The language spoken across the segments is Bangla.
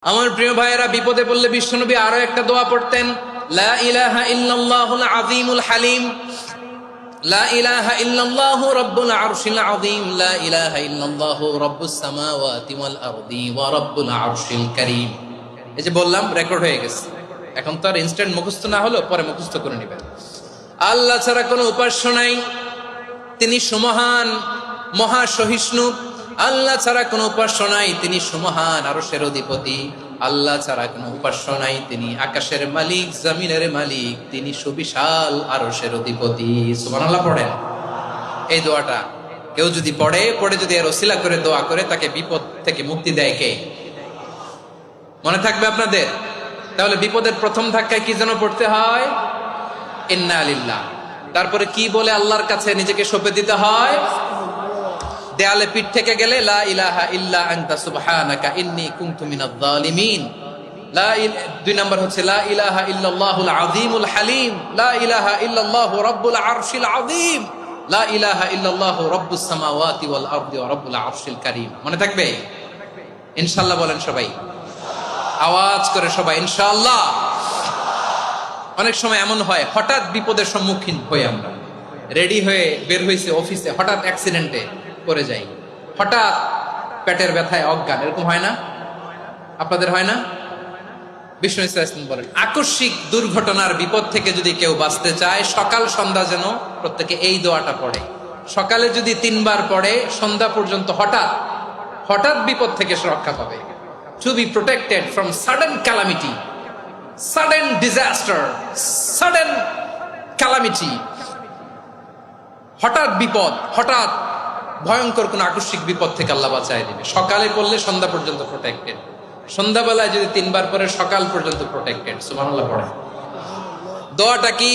আমার প্রিয় ভাইয়েরা, বিপদে পড়লে বিশ্বনবী আরো একটা দোয়া পড়তেন, লা ইলাহা ইল্লাল্লাহুল আযীমুল হালিম, লা ইলাহা ইল্লাল্লাহু রাব্বুল আরশিল আযীম, লা ইলাহা ইল্লাল্লাহু রাব্বুস সামাওয়াতি ওয়াল আরদি ওয়া রাব্বুল আরশিল কারীম। এই যে বললাম, রেকর্ড হয়ে গেছে। এখন তো আর ইনস্ট্যান্ট মুখস্থ না হলো, পরে মুখস্থ করে নেবেন। আল্লাহ ছাড়া কোনো উপাস্য নাই, তিনি সুমহান, মহা সহিষ্ণু। আল্লাহ ছাড়া কোনো উপাস্য নাই, তিনি সুমহান, আরশের অধিপতি। আল্লাহ ছাড়া কোনো উপাস্য নাই, তিনি আকাশের মালিক, জমিনের মালিক, তিনি সুবিশাল আরশের অধিপতি। সুবহানাল্লাহ পড়েন। এই দোয়াটা কেউ যদি পড়ে যদি এর ওসিলা করে দোয়া করে, তাকে বিপদ থেকে মুক্তি দেয় কে? মনে থাকবে আপনাদের? তাহলে বিপদের প্রথম ধাক্কায় কি যেন পড়তে হয়? ইন্না লিল্লাহ। তারপরে কি বলে আল্লাহর কাছে নিজেকে সঁপে দিতে হয়? দেয়ালে পিঠ থেকে গেলে লা ইলাহা ইল্লা আনতা সুবহানাকা ইন্নী কুনতু মিনাজ জালিমিন। দুই নাম্বার হচ্ছে লা ইলাহা ইল্লাল্লাহুল আযীমুল হালিম, লা ইলাহা ইল্লাল্লাহু রাব্বুল আরশিল আযীম, লা ইলাহা ইল্লাল্লাহু রাব্বুস সামাওয়াতি ওয়াল আরদি ওয়া রাব্বুল আরশিল কারীম। মনে থাকবে? ইনশাআল্লাহ বলেন সবাই, আওয়াজ করে সবাই ইনশাআল্লাহ। অনেক সময় এমন হয়, হঠাৎ বিপদের সম্মুখীন হই আমরা, রেডি হয়ে বের হইছে অফিসে, হঠাৎ অ্যাক্সিডেন্টে পড়ে যাই, হঠাৎ পেটের ব্যথায় অজ্ঞান, এরকম হয় না? আপনাদের হয় না? বিষ্ণু ইসলাম বলেন, আকস্মিক দুর্ঘটনার বিপদ থেকে যদি কেউ বাঁচতে চায়, সকাল সন্ধ্যা যেন প্রত্যেকে এই দোয়াটা পড়ে। সকালে যদি 3 বার পড়ে, সন্ধ্যা পর্যন্ত হঠাৎ বিপদ থেকে সে রক্ষা পাবে। To be protected from sudden calamity, sudden disaster, sudden calamity, হঠাৎ বিপদ, হঠাৎ ভয়ঙ্কর কোন আকস্মিক বিপদ থেকে আল্লাহ বাঁচায় দিবে। সকালে করলে সন্ধ্যা পর্যন্ত প্রোটেক্টেড, সন্ধ্যাবেলায় যদি 3 বার পরে সকাল পর্যন্ত প্রোটেক্টেড। সুবহানাল্লাহ পড়ে। দোয়াটা কি?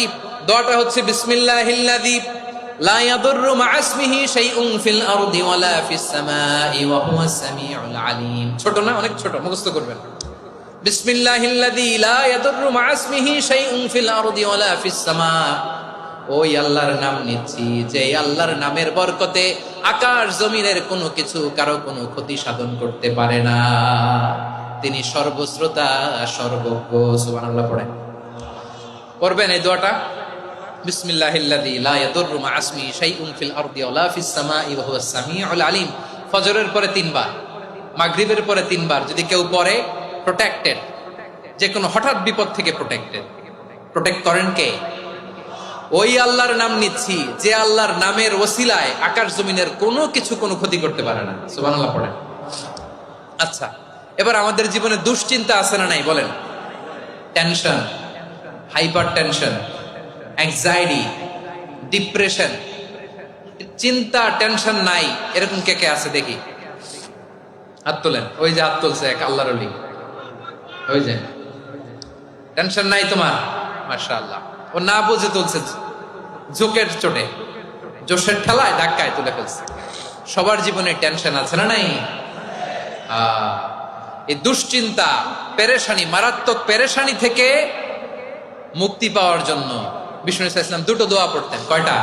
দোয়াটা হচ্ছে বিসমিল্লাহিল্লাযী লা ইয়াদুররু মা ইসমিহি শাইউন ফিল আরদি ওয়ালা ফিস সামাই ওয়া হুয়াস সামিউল আলিম। ছোট না? অনেক ছোট, মুখস্থ করবেন। বিসমিল্লাহিল্লাযী লা ইয়াদুররু মা ইসমিহি শাইউন ফিল আরদি ওয়ালা ফিস সামা। ওই আল্লাহর নাম নিচ্ছি, যে আল্লাহর নামের বরকতে আকাশ জমিনের কোনো কিছু কারো কোনো ক্ষতি সাধন করতে পারে না। তিনি সর্বশ্রোতা, সর্বজ্ঞ। সুবহানাল্লাহ পড়েন। পড়বেন এই দোয়াটা, বিসমিল্লাহিল্লাযী লা ইয়াদুররু মা ইসমিহি শাইউন ফিল আরদি ওয়ালা ফিস সামাই ওয়া হুয়াস সামিউল আলিম। ফজরের পরে 3 বার, মাগরিবের পরে 3 বার যদি কেউ পড়ে, প্রোটেক্টেড, যে কোনো হঠাৎ বিপদ থেকে প্রোটেক্টেড। প্রোটেক্ট করেন কে? ওই আল্লাহর নাম নিচ্ছি, যে আল্লাহর নামের ওসিলায় আকাশ জমিনের কোনো কিছু কোনো ক্ষতি করতে পারে না। সুবহানাল্লাহ পড়েন। আচ্ছা, এবার আমাদের জীবনে দুশ্চিন্তা আছে না নাই বলেন? Tension, hyper tension, anxiety, depression, চিন্তা, টেনশন নাই, এরকম কে কে আছে দেখি? হাত তোলেন। ওই যে হাত তুলছে এক আল্লাহর ওলি, ওই যে। টেনশন নাই তোমার? মাশাআল্লাহ। ও না বুঝে তুলছে, ঝোঁকের চোটে, জোশের ঠেলায় ধাক্কায় তুলে ফেলছে। সবার জীবনে টেনশন আছে না নাই? এই দুশ্চিন্তা, পেরেশানি, মারাত্মক পেরেশানি থেকে মুক্তি পাওয়ার জন্য বিষ্ণু ইসলাম 2টো দোয়া পড়তেন। কয়টা?